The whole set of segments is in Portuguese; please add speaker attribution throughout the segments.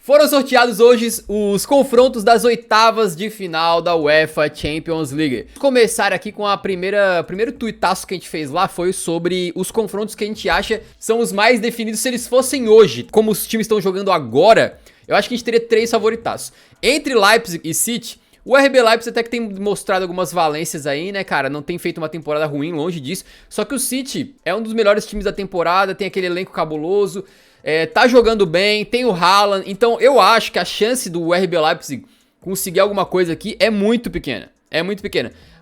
Speaker 1: Foram sorteados hoje os confrontos das oitavas de final da UEFA Champions League. Vou começar aqui com o primeiro tuitaço que a gente fez lá, foi sobre os confrontos que a gente acha são os mais definidos se eles fossem hoje. Como os times estão jogando agora, eu acho que a gente teria 3 favoritaços. Entre Leipzig e City, o RB Leipzig até que tem mostrado algumas valências aí, né, cara? Não tem feito uma temporada ruim, longe disso. Só que o City é um dos melhores times da temporada, tem aquele elenco cabuloso. Tá jogando bem, tem o Haaland, então eu acho que a chance do RB Leipzig conseguir alguma coisa aqui é muito pequena,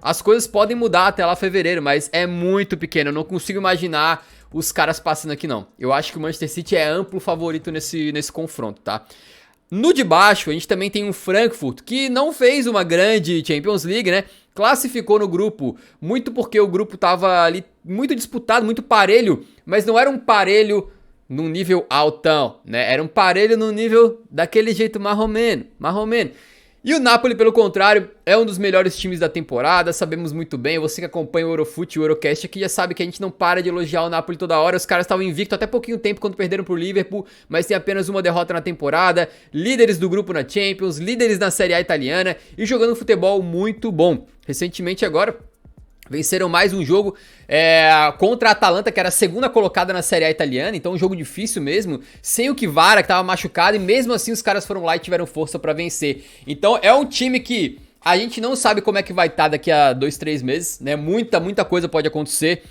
Speaker 1: As coisas podem mudar até lá fevereiro, mas é muito pequena, eu não consigo imaginar os caras passando aqui não. Eu acho que o Manchester City é amplo favorito nesse confronto, tá? No de baixo, a gente também tem um Frankfurt, que não fez uma grande Champions League, né? Classificou no grupo, muito porque o grupo tava ali muito disputado, muito parelho, mas não era um parelho num nível altão, né? Era um parelho no nível daquele jeito marromeno. E o Napoli, pelo contrário, é um dos melhores times da temporada, sabemos muito bem. Você que acompanha o Eurofut e o Eurocast aqui já sabe que a gente não para de elogiar o Napoli toda hora. Os caras estavam invictos até pouquinho tempo quando perderam pro Liverpool, mas tem apenas uma derrota na temporada, líderes do grupo na Champions, líderes na Série A italiana e jogando futebol muito bom. Recentemente agora venceram mais um jogo contra a Atalanta, que era a segunda colocada na Série A italiana, então um jogo difícil mesmo, sem o Kvara, que tava machucado, e mesmo assim os caras foram lá e tiveram força pra vencer. Então é um time que a gente não sabe como é que vai estar daqui a 2, 3 meses, né? Muita coisa pode acontecer.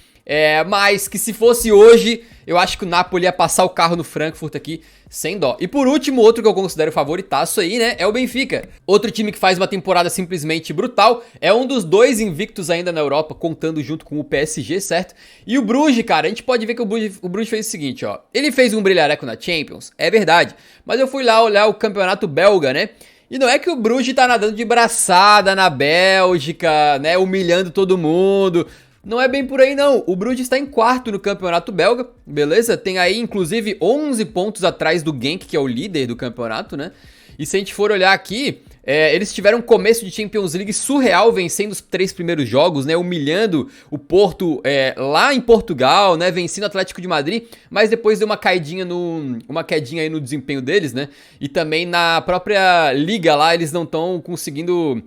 Speaker 1: Mas que se fosse hoje, eu acho que o Napoli ia passar o carro no Frankfurt aqui, sem dó. E por último, outro que eu considero favoritaço aí, né, é o Benfica. Outro time que faz uma temporada simplesmente brutal, é um dos 2 invictos ainda na Europa, contando junto com o PSG, certo? E o Bruges, cara, a gente pode ver que o Bruges fez o seguinte, ó. Ele fez um brilhareco na Champions, é verdade, mas eu fui lá olhar o campeonato belga, né? E não é que o Bruges tá nadando de braçada na Bélgica, né, humilhando todo mundo. Não é bem por aí não, o Bruges está em quarto no campeonato belga, beleza? Tem aí inclusive 11 pontos atrás do Genk, que é o líder do campeonato, né? E se a gente for olhar aqui, eles tiveram um começo de Champions League surreal, vencendo os 3 primeiros jogos, né? Humilhando o Porto lá em Portugal, né? Vencendo o Atlético de Madrid, mas depois deu uma quedinha aí no desempenho deles, né? E também na própria liga lá, eles não estão conseguindo...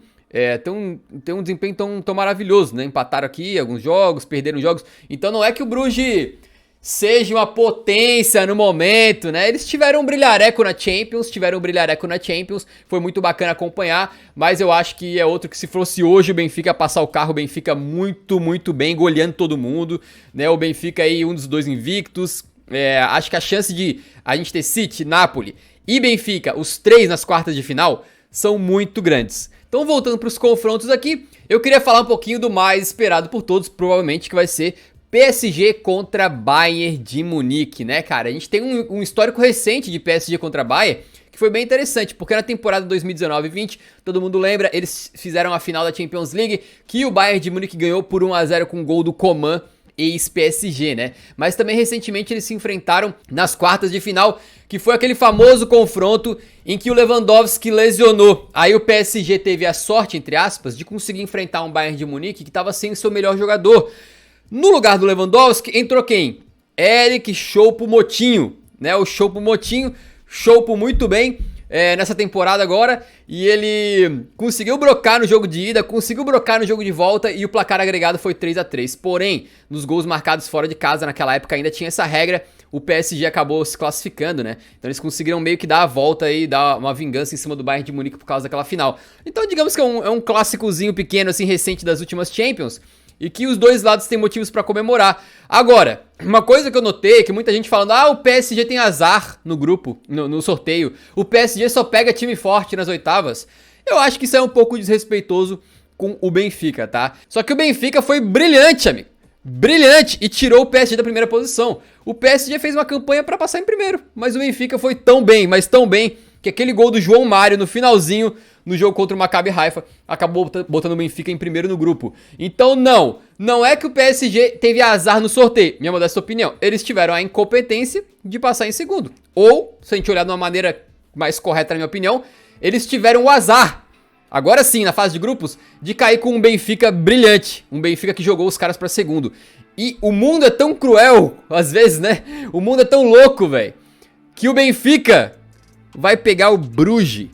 Speaker 1: tem um desempenho tão maravilhoso, né? Empataram aqui alguns jogos, perderam jogos. Então não é que o Bruges seja uma potência no momento, né? Eles tiveram um brilhareco na Champions, foi muito bacana acompanhar, mas eu acho que é outro que se fosse hoje o Benfica passar o carro, o Benfica muito bem, goleando todo mundo, né? O Benfica aí um dos 2 invictos, acho que a chance de a gente ter City, Napoli e Benfica, os 3 nas quartas de final, são muito grandes. Então voltando para os confrontos aqui, eu queria falar um pouquinho do mais esperado por todos, provavelmente que vai ser PSG contra Bayern de Munique, né, cara? A gente tem um histórico recente de PSG contra Bayern, que foi bem interessante, porque na temporada 2019-20, todo mundo lembra, eles fizeram a final da Champions League, que o Bayern de Munique ganhou por 1-0 com um gol do Coman, ex-PSG, né? Mas também recentemente eles se enfrentaram nas quartas de final, que foi aquele famoso confronto em que o Lewandowski lesionou. Aí o PSG teve a sorte, entre aspas, de conseguir enfrentar um Bayern de Munique que estava sem seu melhor jogador. No lugar do Lewandowski entrou quem? Eric Choupo-Motinho, né? O Choupo-Motinho, Choupo muito bem nessa temporada agora, e ele conseguiu brocar no jogo de ida, conseguiu brocar no jogo de volta, e o placar agregado foi 3-3. Porém, nos gols marcados fora de casa, naquela época ainda tinha essa regra, o PSG acabou se classificando, né? Então eles conseguiram meio que dar a volta aí, dar uma vingança em cima do Bayern de Munique por causa daquela final. Então digamos que é um clássicozinho pequeno, assim, recente das últimas Champions, e que os 2 lados têm motivos pra comemorar. Agora, uma coisa que eu notei, que muita gente falando, o PSG tem azar no grupo, no sorteio, o PSG só pega time forte nas oitavas. Eu acho que isso é um pouco desrespeitoso com o Benfica, tá? Só que o Benfica foi brilhante, amigo. Brilhante, e tirou o PSG da primeira posição. O PSG fez uma campanha pra passar em primeiro, mas o Benfica foi tão bem, mas tão bem, que aquele gol do João Mário no finalzinho, no jogo contra o Maccabi Haifa, acabou botando o Benfica em primeiro no grupo. Então não é que o PSG teve azar no sorteio, minha modesta opinião. Eles tiveram a incompetência de passar em segundo. Ou, se a gente olhar de uma maneira mais correta, na minha opinião, eles tiveram o azar, agora sim, na fase de grupos, de cair com um Benfica brilhante. Um Benfica que jogou os caras pra segundo. E o mundo é tão cruel, às vezes, né? O mundo é tão louco, velho, que o Benfica vai pegar o Bruges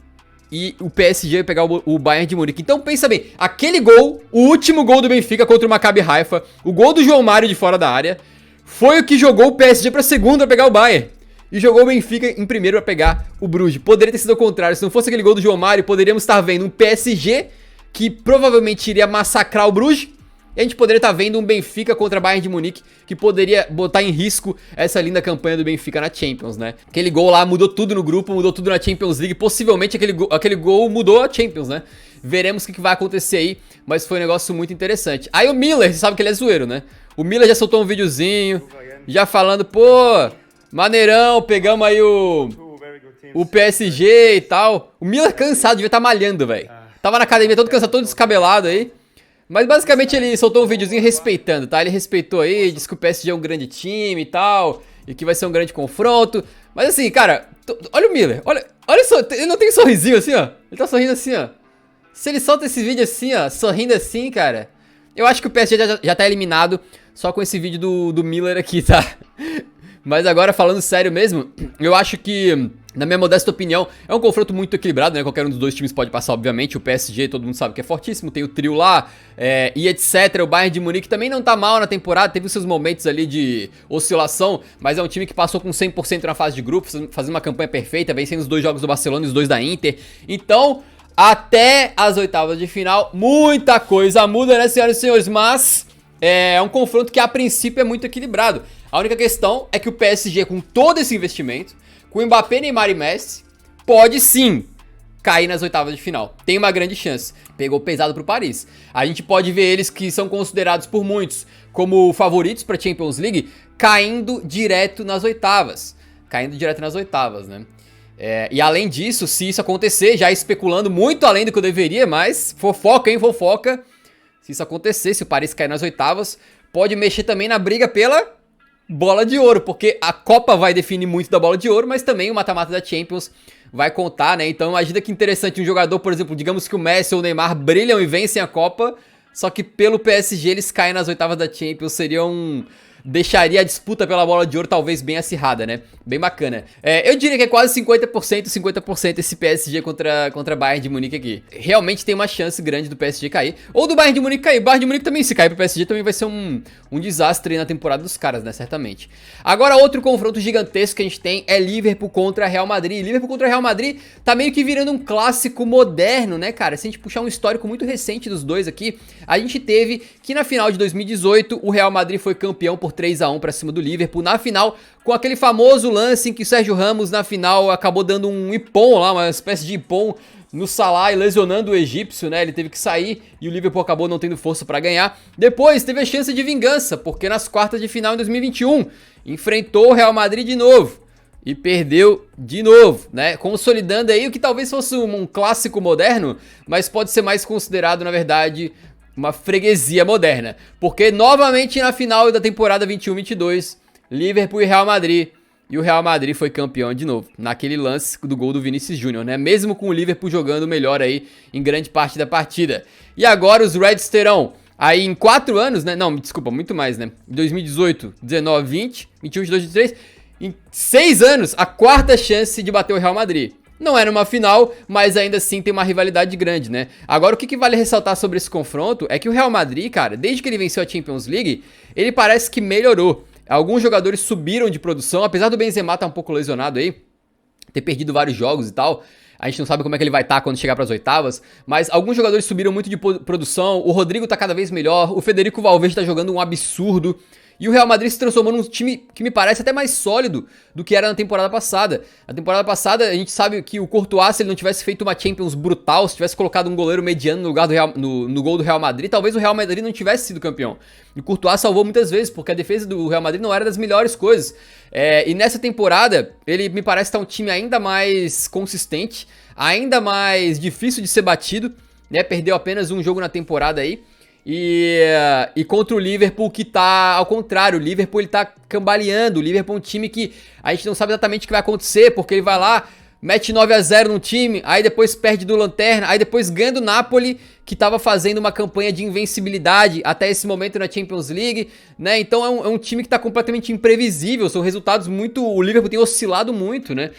Speaker 1: e o PSG vai pegar o Bayern de Munique. Então pensa bem, aquele gol, o último gol do Benfica contra o Maccabi Haifa, o gol do João Mário de fora da área, foi o que jogou o PSG pra segundo pra pegar o Bayern. E jogou o Benfica em primeiro pra pegar o Bruges. Poderia ter sido o contrário, se não fosse aquele gol do João Mário, poderíamos estar vendo um PSG que provavelmente iria massacrar o Bruges. E a gente poderia estar vendo um Benfica contra Bayern de Munique, que poderia botar em risco essa linda campanha do Benfica na Champions, né? Aquele gol lá mudou tudo no grupo, mudou tudo na Champions League. Possivelmente aquele gol mudou a Champions, né? Veremos o que vai acontecer aí, mas foi um negócio muito interessante. Aí o Miller, você sabe que ele é zoeiro, né? O Miller já soltou um videozinho, já falando, pô, maneirão, pegamos aí o PSG e tal. O Miller cansado, devia estar malhando, velho. Tava na academia todo cansado, todo descabelado aí. Mas basicamente ele soltou um videozinho respeitando, tá? Ele respeitou aí, disse que o PSG é um grande time e tal, e que vai ser um grande confronto. Mas assim, cara, olha o Miller, olha só, ele não tem sorrisinho assim, ó. Ele tá sorrindo assim, ó. Se ele solta esse vídeo assim, ó, sorrindo assim, cara, eu acho que o PSG já tá eliminado só com esse vídeo do Miller aqui, tá? Mas agora, falando sério mesmo, eu acho que, na minha modesta opinião, é um confronto muito equilibrado, né? Qualquer um dos dois times pode passar, obviamente. O PSG, todo mundo sabe que é fortíssimo, tem o trio lá, e etc. O Bayern de Munique também não tá mal na temporada, teve os seus momentos ali de oscilação, mas é um time que passou com 100% na fase de grupos, fazendo uma campanha perfeita, vencendo os 2 jogos do Barcelona e os 2 da Inter. Então, até as oitavas de final, muita coisa muda, né, senhoras e senhores? Mas é um confronto que, a princípio, é muito equilibrado. A única questão é que o PSG, com todo esse investimento, com o Mbappé, Neymar e Messi, pode sim cair nas oitavas de final. Tem uma grande chance. Pegou pesado pro Paris. A gente pode ver eles, que são considerados por muitos como favoritos pra Champions League, caindo direto nas oitavas. Caindo direto nas oitavas, né? E além disso, se isso acontecer, já especulando muito além do que eu deveria, mas fofoca, hein, fofoca. Se isso acontecer, se o Paris cair nas oitavas, pode mexer também na briga pela bola de ouro, porque a Copa vai definir muito da bola de ouro, mas também o mata-mata da Champions vai contar, né? Então imagina que interessante um jogador, por exemplo, digamos que o Messi ou o Neymar brilham e vencem a Copa, só que pelo PSG eles caem nas oitavas da Champions, deixaria a disputa pela bola de ouro talvez bem acirrada, né? Bem bacana. Eu diria que é quase 50% esse PSG contra Bayern de Munique aqui. Realmente tem uma chance grande do PSG cair. Ou do Bayern de Munique cair. O Bayern de Munique também, se cair pro PSG, também vai ser um desastre aí na temporada dos caras, né? Certamente. Agora, outro confronto gigantesco que a gente tem é Liverpool contra Real Madrid. Liverpool contra Real Madrid tá meio que virando um clássico moderno, né, cara? Se a gente puxar um histórico muito recente dos dois aqui, a gente teve que na final de 2018 o Real Madrid foi campeão por 3-1 pra cima do Liverpool, na final, com aquele famoso lance em que o Sérgio Ramos, na final, acabou dando um ipom lá, uma espécie de ipom no Salah e lesionando o egípcio, né? Ele teve que sair e o Liverpool acabou não tendo força pra ganhar. Depois teve a chance de vingança, porque nas quartas de final em 2021, enfrentou o Real Madrid de novo e perdeu de novo, né? Consolidando aí o que talvez fosse um clássico moderno, mas pode ser mais considerado, na verdade, uma freguesia moderna, porque novamente na final da temporada 21-22, Liverpool e Real Madrid, e o Real Madrid foi campeão de novo, naquele lance do gol do Vinícius Júnior, né? Mesmo com o Liverpool jogando melhor aí em grande parte da partida. E agora os Reds terão aí em 4 anos, né? Não, desculpa, muito mais, né? Em 2018, 19, 20, 21, 22, 23, em 6 anos, a 4ª chance de bater o Real Madrid. Não era uma final, mas ainda assim tem uma rivalidade grande, né? Agora, o que vale ressaltar sobre esse confronto é que o Real Madrid, cara, desde que ele venceu a Champions League, ele parece que melhorou. Alguns jogadores subiram de produção, apesar do Benzema estar um pouco lesionado aí, ter perdido vários jogos e tal. A gente não sabe como é que ele vai estar quando chegar para as oitavas, mas alguns jogadores subiram muito de produção. O Rodrigo tá cada vez melhor, o Federico Valverde tá jogando um absurdo. E o Real Madrid se transformou num time que me parece até mais sólido do que era na temporada passada. Na temporada passada, a gente sabe que o Courtois, se ele não tivesse feito uma Champions brutal, se tivesse colocado um goleiro mediano no lugar no gol do Real Madrid, talvez o Real Madrid não tivesse sido campeão. E o Courtois salvou muitas vezes, porque a defesa do Real Madrid não era das melhores coisas. E nessa temporada, ele me parece estar um time ainda mais consistente, ainda mais difícil de ser batido, né? Perdeu apenas um jogo na temporada aí. E contra o Liverpool, que tá ao contrário, o Liverpool ele tá cambaleando. O Liverpool é um time que a gente não sabe exatamente o que vai acontecer, porque ele vai lá, mete 9-0 no time, aí depois perde do Lanterna, aí depois ganha do Napoli, que tava fazendo uma campanha de invencibilidade até esse momento na Champions League, né? Então é um time que tá completamente imprevisível, são resultados muito... O Liverpool tem oscilado muito, né?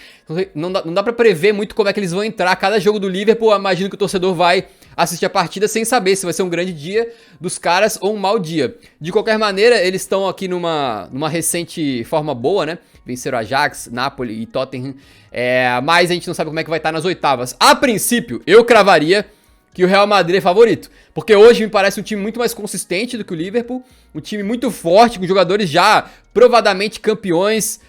Speaker 1: Não dá pra prever muito como é que eles vão entrar. Cada jogo do Liverpool, eu imagino que o torcedor vai assistir a partida sem saber se vai ser um grande dia dos caras ou um mau dia. De qualquer maneira, eles estão aqui numa recente forma boa, né? Venceram Ajax, Napoli e Tottenham, mas a gente não sabe como é que vai estar nas oitavas. A princípio, eu cravaria que o Real Madrid é favorito, porque hoje me parece um time muito mais consistente do que o Liverpool, um time muito forte, com jogadores já provadamente campeões,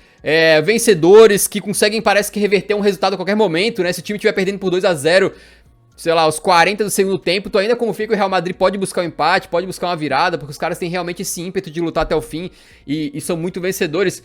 Speaker 1: vencedores, que conseguem, parece que, reverter um resultado a qualquer momento, né? Se o time estiver perdendo por 2-0, sei lá, aos 40 do segundo tempo, tu ainda confia que o Real Madrid pode buscar um empate, pode buscar uma virada, porque os caras têm realmente esse ímpeto de lutar até o fim e são muito vencedores.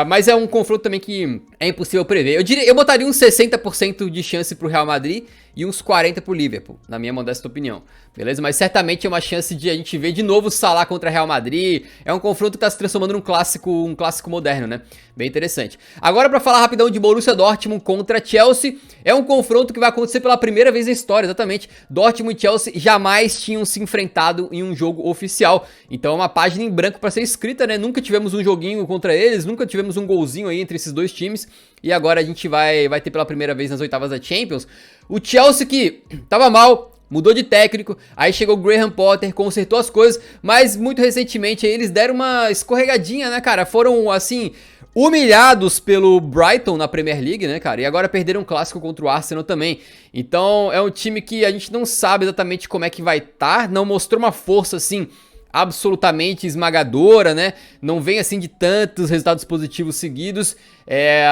Speaker 1: Mas é um confronto também que é impossível prever. Eu botaria uns 60% de chance pro Real Madrid e uns 40% pro Liverpool, na minha modesta opinião. Beleza? Mas certamente é uma chance de a gente ver de novo o Salah contra Real Madrid. É um confronto que tá se transformando num clássico moderno, né? Bem interessante. Agora, pra falar rapidão de Borussia Dortmund contra Chelsea, é um confronto que vai acontecer pela primeira vez na história, exatamente. Dortmund e Chelsea jamais tinham se enfrentado em um jogo oficial. Então é uma página em branco pra ser escrita, né? Nunca tivemos um joguinho contra eles, nunca tivemos um golzinho aí entre esses dois times. E agora a gente vai ter pela primeira vez nas oitavas da Champions. O Chelsea, que tava mal, mudou de técnico, aí chegou o Graham Potter, consertou as coisas, mas muito recentemente aí eles deram uma escorregadinha, né, cara? Foram, assim, humilhados pelo Brighton na Premier League, né, cara? E agora perderam um clássico contra o Arsenal também. Então é um time que a gente não sabe exatamente como é que vai estar, não mostrou uma força, assim, absolutamente esmagadora, né? Não vem assim de tantos resultados positivos seguidos.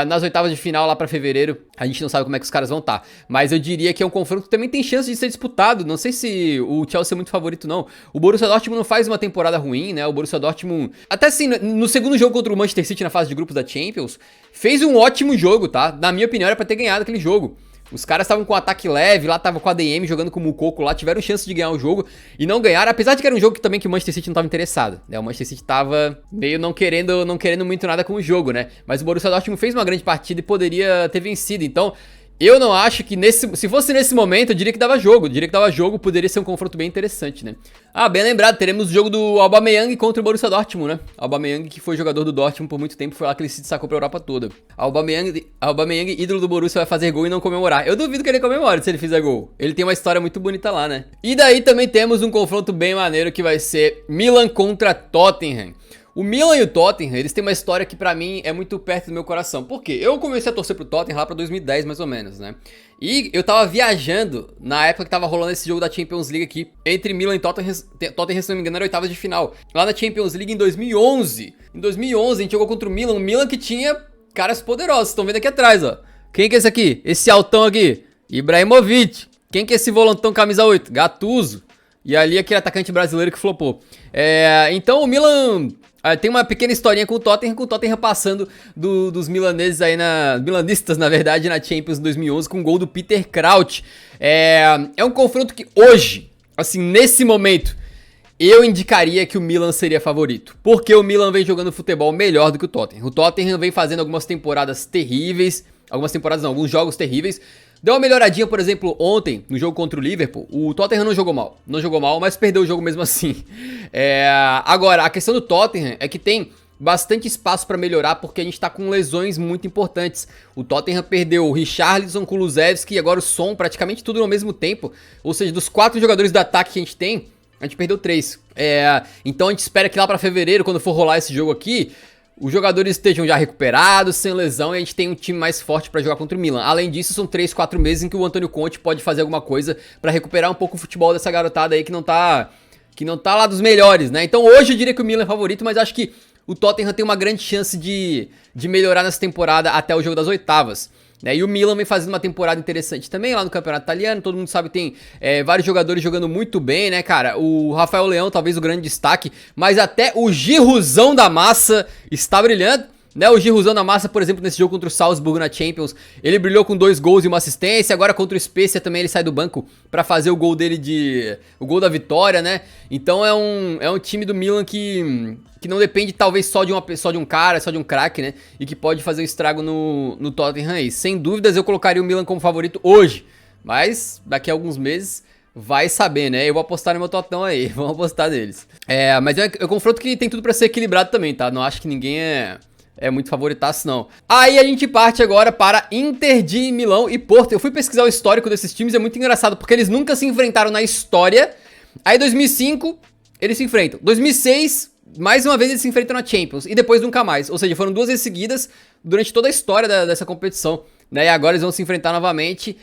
Speaker 1: Nas oitavas de final lá pra fevereiro, a gente não sabe como é que os caras vão estar. Mas eu diria que é um confronto que também tem chance de ser disputado. Não sei se o Chelsea é muito favorito, não. O Borussia Dortmund não faz uma temporada ruim, né? O Borussia Dortmund, até assim, no segundo jogo contra o Manchester City na fase de grupos da Champions, fez um ótimo jogo, tá? Na minha opinião, era pra ter ganhado aquele jogo. Os caras estavam com ataque leve, lá tava com a ADM jogando com o Moukoko lá, tiveram chance de ganhar o jogo e não ganharam, apesar de que era um jogo que também que o Manchester City não tava interessado, né? O Manchester City tava meio não querendo muito nada com o jogo, né? Mas o Borussia Dortmund fez uma grande partida e poderia ter vencido, então eu não acho que se fosse nesse momento, eu diria que dava jogo, poderia ser um confronto bem interessante, né? Ah, bem lembrado, teremos o jogo do Aubameyang contra o Borussia Dortmund, né? Aubameyang, que foi jogador do Dortmund por muito tempo, foi lá que ele se destacou pra Europa toda. Aubameyang, ídolo do Borussia, vai fazer gol e não comemorar. Eu duvido que ele comemore se ele fizer gol. Ele tem uma história muito bonita lá, né? E daí também temos um confronto bem maneiro que vai ser Milan contra Tottenham. O Milan e o Tottenham, eles têm uma história que pra mim é muito perto do meu coração. Por quê? Eu comecei a torcer pro Tottenham lá pra 2010, mais ou menos, né? E eu tava viajando na época que tava rolando esse jogo da Champions League aqui, entre Milan e Tottenham, se não me engano, era oitavas de final. Lá na Champions League em 2011. Em 2011 a gente jogou contra o Milan que tinha caras poderosos. Estão vendo aqui atrás, ó. Quem que é esse aqui? Esse altão aqui? Ibrahimovic. Quem que é esse volantão camisa 8? Gattuso. E ali aquele atacante brasileiro que flopou. Então o Milan... tem uma pequena historinha com o Tottenham passando dos milaneses aí milanistas, na verdade, na Champions 2011 com o gol do Peter Crouch. É um confronto que hoje, assim, nesse momento, eu indicaria que o Milan seria favorito. Porque o Milan vem jogando futebol melhor do que o Tottenham. O Tottenham vem fazendo algumas temporadas terríveis, alguns jogos terríveis. Deu uma melhoradinha, por exemplo, ontem, no jogo contra o Liverpool. O Tottenham não jogou mal, mas perdeu o jogo mesmo assim. Agora, a questão do Tottenham é que tem bastante espaço pra melhorar, porque a gente tá com lesões muito importantes. O Tottenham perdeu o Richarlison, Kulusevski e agora o Son, praticamente tudo ao mesmo tempo. Ou seja, dos 4 jogadores do ataque que a gente perdeu 3. Então a gente espera que lá pra fevereiro, quando for rolar esse jogo aqui, os jogadores estejam já recuperados, sem lesão, e a gente tem um time mais forte pra jogar contra o Milan. Além disso, são 3, 4 meses em que o Antônio Conte pode fazer alguma coisa pra recuperar um pouco o futebol dessa garotada aí que não tá lá dos melhores, né? Então hoje eu diria que o Milan é favorito, mas acho que o Tottenham tem uma grande chance de melhorar nessa temporada até o jogo das oitavas. E o Milan vem fazendo uma temporada interessante também lá no Campeonato Italiano. Todo mundo sabe que tem vários jogadores jogando muito bem, né, cara? O Rafael Leão, talvez o grande destaque, mas até o Girouzão da massa está brilhando. né? O Giroud na massa, por exemplo, nesse jogo contra o Salzburg na Champions, ele brilhou com 2 gols e uma assistência. Agora contra o Spezia também ele sai do banco pra fazer o gol dele o gol da vitória, né? Então é um time do Milan que não depende talvez só de um cara, só de um craque, né? E que pode fazer um estrago no Tottenham aí. Sem dúvidas eu colocaria o Milan como favorito hoje, mas daqui a alguns meses vai saber, né? Eu vou apostar no meu Totão aí, vamos apostar neles. Mas é um confronto que tem tudo pra ser equilibrado também, tá? Não acho que ninguém é muito favoritaço, não. Aí a gente parte agora para Inter de Milão e Porto. Eu fui pesquisar o histórico desses times, é muito engraçado, porque eles nunca se enfrentaram na história. Aí em 2005, eles se enfrentam. 2006, mais uma vez eles se enfrentam na Champions, e depois nunca mais. Ou seja, foram 2 vezes seguidas durante toda a história dessa competição, né? E agora eles vão se enfrentar novamente.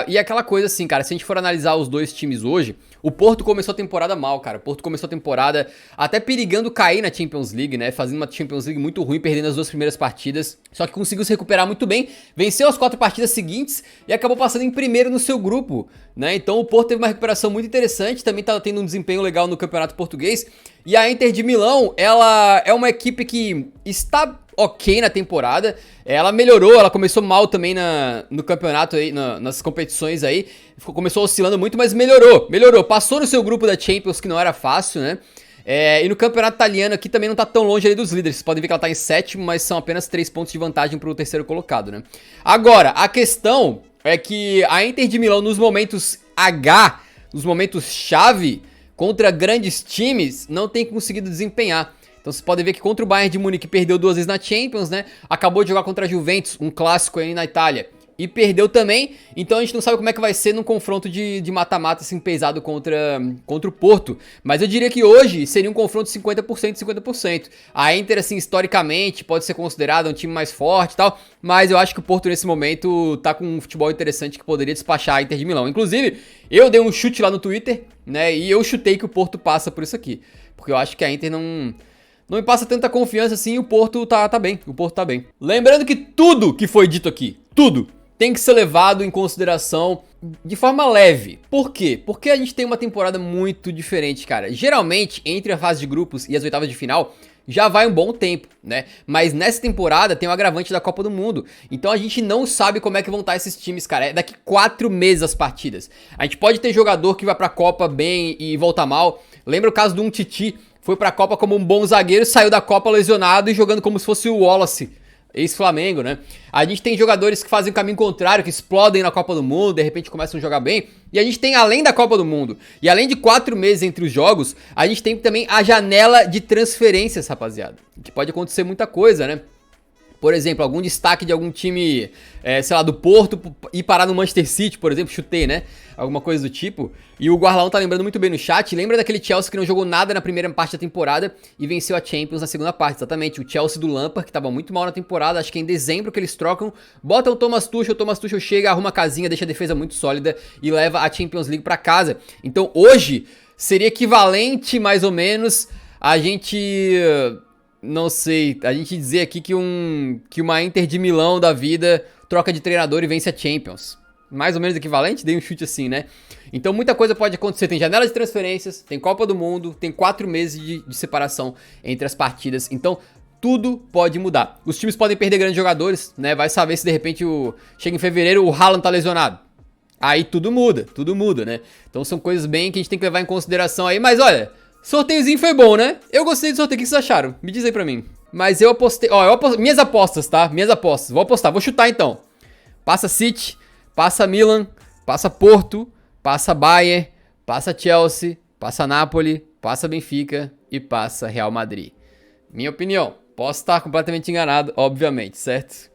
Speaker 1: E aquela coisa assim, cara, se a gente for analisar os dois times hoje, o Porto começou a temporada mal, cara. O Porto começou a temporada até perigando cair na Champions League, né? Fazendo uma Champions League muito ruim, perdendo as 2 primeiras partidas. Só que conseguiu se recuperar muito bem, venceu as 4 partidas seguintes e acabou passando em primeiro no seu grupo, né? Então o Porto teve uma recuperação muito interessante, também tá tendo um desempenho legal no Campeonato Português. E a Inter de Milão, ela é uma equipe que está ok na temporada, ela melhorou, ela começou mal também no campeonato aí, nas competições aí, começou oscilando muito, mas melhorou, passou no seu grupo da Champions, que não era fácil, né? E no campeonato italiano aqui também não tá tão longe ali dos líderes, vocês podem ver que ela tá em 7º, mas são apenas 3 pontos de vantagem pro terceiro colocado, né? Agora, a questão é que a Inter de Milão nos momentos H, nos momentos chave, contra grandes times, não tem conseguido desempenhar. Então vocês podem ver que contra o Bayern de Munique perdeu 2 vezes na Champions, né? Acabou de jogar contra a Juventus, um clássico aí na Itália, e perdeu também. Então a gente não sabe como é que vai ser num confronto de mata-mata assim pesado contra o Porto. Mas eu diria que hoje seria um confronto 50% 50%. A Inter, assim, historicamente, pode ser considerada um time mais forte e tal, mas eu acho que o Porto nesse momento tá com um futebol interessante que poderia despachar a Inter de Milão. Inclusive, eu dei um chute lá no Twitter, né? E eu chutei que o Porto passa por isso aqui. Porque eu acho que a Inter não me passa tanta confiança assim, e o Porto tá bem, o Porto tá bem. Lembrando que tudo que foi dito aqui, tudo, tem que ser levado em consideração de forma leve. Por quê? Porque a gente tem uma temporada muito diferente, cara. Geralmente, entre a fase de grupos e as oitavas de final, já vai um bom tempo, né? Mas nessa temporada tem o agravante da Copa do Mundo. Então a gente não sabe como é que vão estar esses times, cara. É daqui 4 meses as partidas. A gente pode ter jogador que vai pra Copa bem e volta mal. Lembra o caso do Umtiti, foi pra Copa como um bom zagueiro, saiu da Copa lesionado e jogando como se fosse o Wallace, ex-Flamengo, né? A gente tem jogadores que fazem o caminho contrário, que explodem na Copa do Mundo, de repente começam a jogar bem. E a gente tem, além da Copa do Mundo, e além de 4 meses entre os jogos, a gente tem também a janela de transferências, rapaziada. Que pode acontecer muita coisa, né? Por exemplo, algum destaque de algum time, sei lá, do Porto ir parar no Manchester City, por exemplo, chutei, né? Alguma coisa do tipo. E o Guarlaão tá lembrando muito bem no chat. Lembra daquele Chelsea que não jogou nada na primeira parte da temporada e venceu a Champions na segunda parte, exatamente. O Chelsea do Lampard, que tava muito mal na temporada, acho que é em dezembro que eles trocam, botam o Thomas Tuchel chega, arruma a casinha, deixa a defesa muito sólida e leva a Champions League pra casa. Então hoje seria equivalente, mais ou menos, a gente... Não sei, a gente dizer aqui que uma Inter de Milão da vida troca de treinador e vence a Champions. Mais ou menos equivalente, dei um chute assim, né? Então muita coisa pode acontecer, tem janela de transferências, tem Copa do Mundo, tem 4 meses de separação entre as partidas, então tudo pode mudar. Os times podem perder grandes jogadores, né? Vai saber se de repente chega em fevereiro o Haaland tá lesionado. Aí tudo muda, né? Então são coisas bem que a gente tem que levar em consideração aí, mas olha... Sorteiozinho foi bom, né? Eu gostei do sorteio, o que vocês acharam? Me diz aí pra mim. Mas eu apostei, minhas apostas, tá? Minhas apostas, vou apostar, vou chutar então. Passa City, passa Milan, passa Porto, passa Bayern, passa Chelsea, passa Napoli, passa Benfica e passa Real Madrid. Minha opinião, posso estar completamente enganado, obviamente, certo?